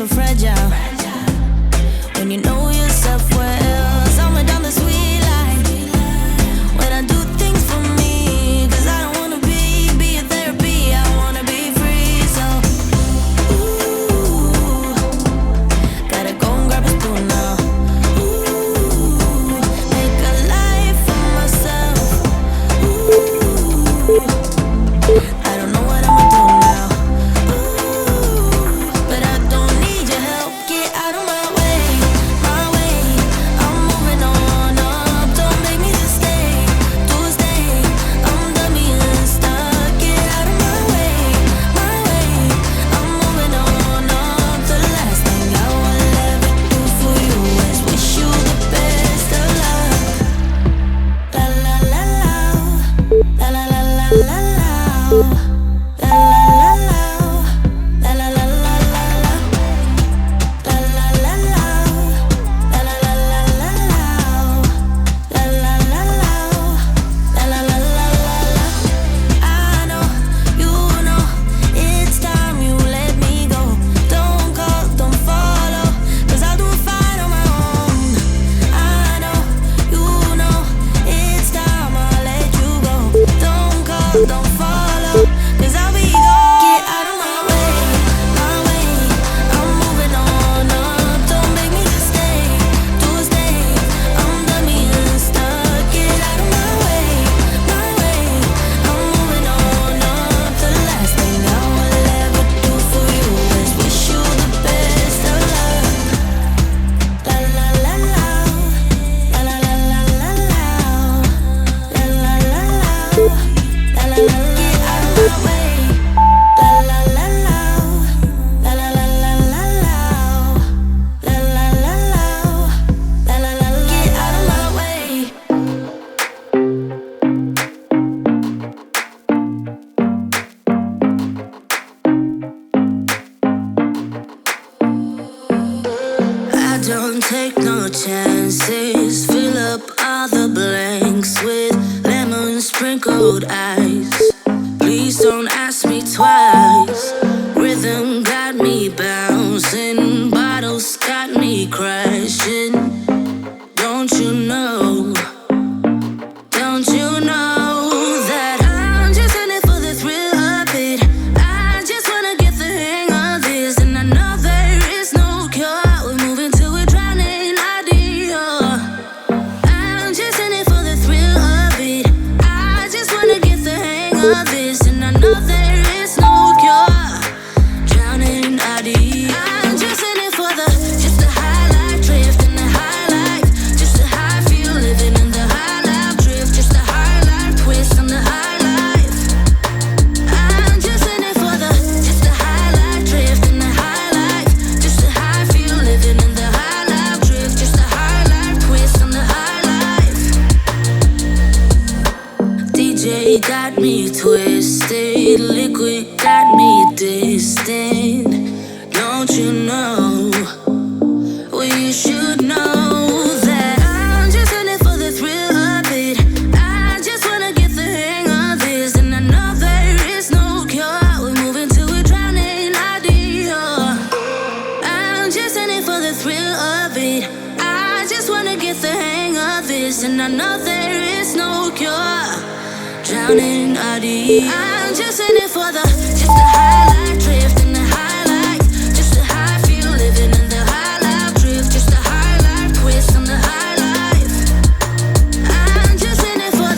never fragile. When you know yourself well, somewhere down the sweet line. When I do things for me, 'cause I don't wanna be a therapy, I wanna be free. So, ooh, gotta go and grab a spoon now. Ooh, make a life for myself. Ooh, I don't know what I'ma do now. Ooh, but I don't need your help. Get out of my way, my way. I'm moving on up. Don't make me to stay. I'm done being stuck. Get out of my way, my way. I'm moving on up. The last thing I will ever do for you is wish you the best of luck. La la la la, la la la la la la. La la la la, la la la la la la. La la la la, la la la la la la. La la la la, la la la la la. I know, you know, it's time you let me go. Don't call, don't follow, 'cause I'll do fine on my own. I know, you know, it's time I'll let you go. Don't call, don't follow, 'cause I'll be gone. Get out of my way, my way. I'm moving on up. Don't make me to stay. I'm done being stuck. Get out of my way, my way. I'm moving on up. The last thing I will ever do for you is wish you the best of luck. La la la la, la la la la la la. La la la la, la la la la. Get out of my way. La la la la, la la la la la la. La la la la, la la la la. Get out of my way. I don't take no chances. Fill up all the blanks with lemon sprinkled ice. Please don't ask me twice. Rhythm got me bouncing, bottles got me crashing. Don't you know? Don't you know that I'm just in it for the thrill of it? I just wanna get the hang of this, and I know there is no cure. We're moving to a drowning idea. I'm just in it for the thrill of it. I just wanna get the hang of this, and I know there is no cure. Drowning idea. I'm just in it for just the high life drift and the high life, just the high feel living in the high life drift, just the high life twist on the high life. I'm just in it for just the high life drift and the high life, just the high feel living in the high life drift, just the high life twist on the high life. DJ got me twisted, liquid got me distant. Don't you know? Well, you should know that I'm just in it for the thrill of it. I just wanna get the hang of this, and I know there is no cure. We're moving to a drowning idea. I'm just in it for the thrill of it. I just wanna get the hang of this, and I know there is no cure. Drowning idea. I'm just in it for just the high life drift and the high life, just the high feel living in the high life drift, just the high life twist on the high life. I'm just in it for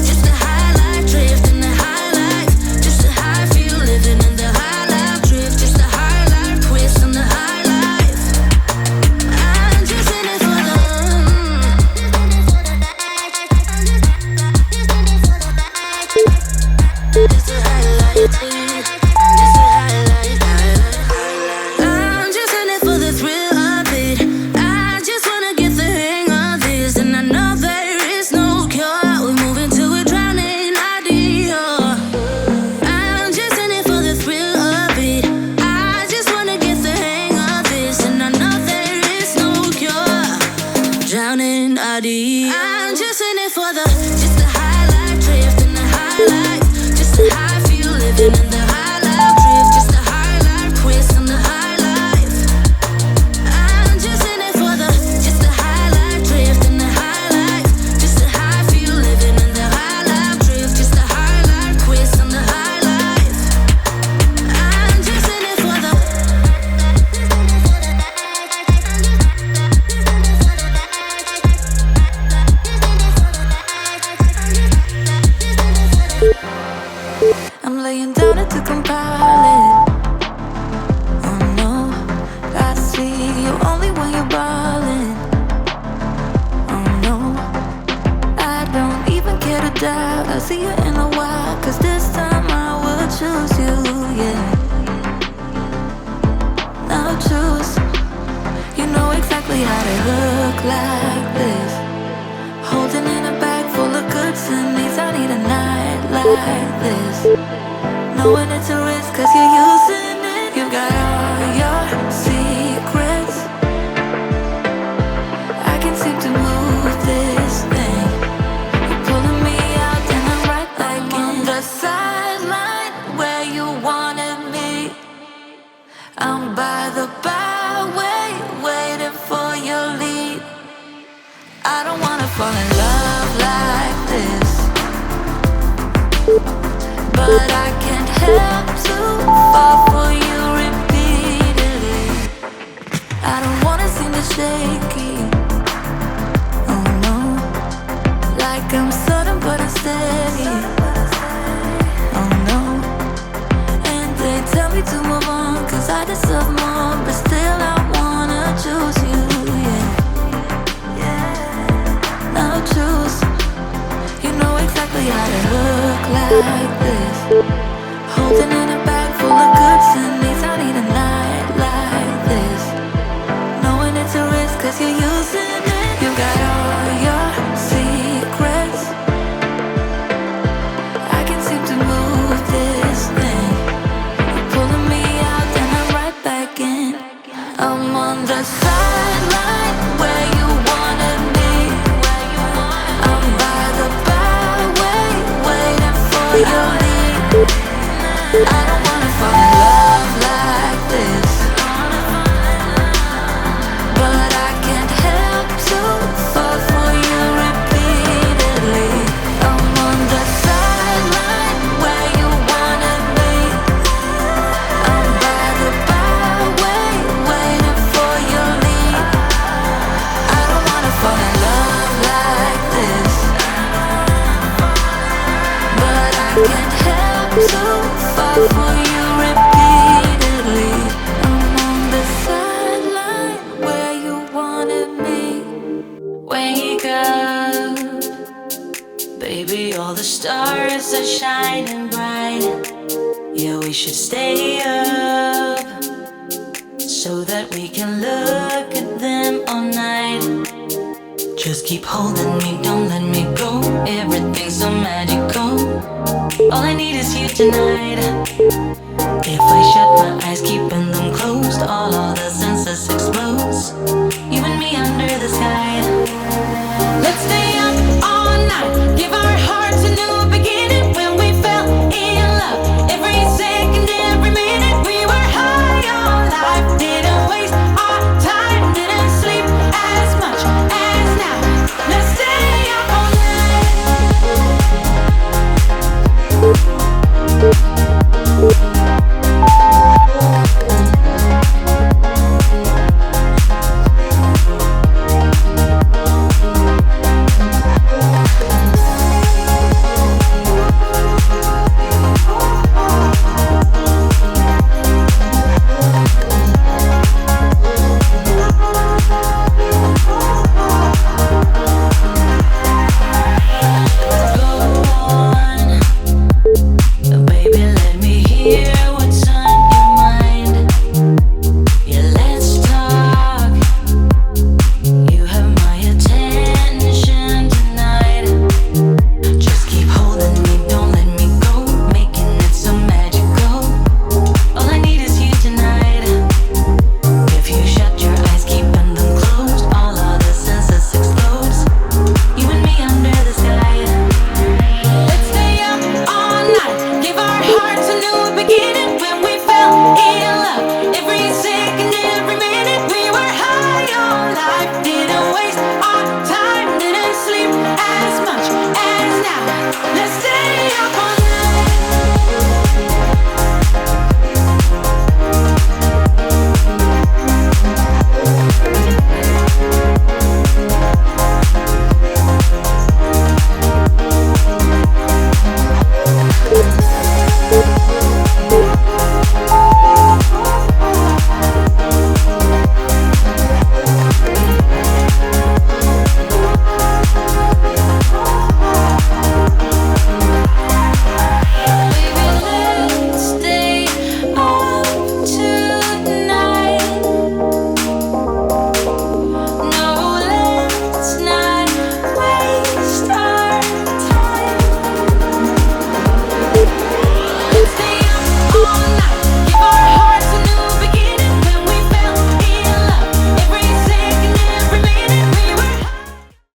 just the high life drift and the high life, just the high feel living in the high life drift, just the high life twist on the high life. I'm just in it for just the high life, just the high life, I'm just in it for the thrill of it. I just wanna get the hang of this, and I know there is no cure. We're moving to a drowning idea. I'm just in it for the thrill of it. I just wanna get the hang of this, and I know there is no cure. Drowning idea. I'm just in it for just the high life drift and the high life, just the high feel living in the high life drift, just the high life twist on the high life. I'll see you in a while, 'cause this time I will choose you, yeah. Now choose. You know exactly how to look like this. Holding in a bag full of goods and needs. I need a night like this. Knowing it's a risk, 'cause you're using it. You got all your secrets. I can seem to move this thing. You're pulling me out and I'm right back in. The sideline where you wanted me. I'm by the byway, waiting for your lead. I don't wanna fall in love like this, but I can't help to fall for you repeatedly. I don't wanna seem to shaky, oh no, like I'm sudden but I'm steady, oh no. And they tell me to move on, 'cause I deserve more, but still I wanna choose you, yeah. Now choose. You know exactly how to look like this. Holding in a bag full of goods and needs. I need a night like this. Knowing it's a risk, 'cause you're using it. You got all your secrets. I can seem to move this thing. You're pulling me out and I'm right back in. I'm on the sideline where you wanted me. I'm by the byway, waiting for your lead. I don't wanna fall in love like this, but I can't help to fall for you repeatedly. I'm on the sideline where you wanted me. I'm by the byway, waiting for your lead. I don't wanna fall in love like this, but I can't help to fall for you repeatedly. I'm on the sideline where you wanted me. Wake up, baby, all the stars are shining bright. Yeah, we should stay up so that we can look at them all night. Just keep holding me, don't let me go. Everything's so magical. All I need is you tonight. If I shut my eyes, keeping them closed, all the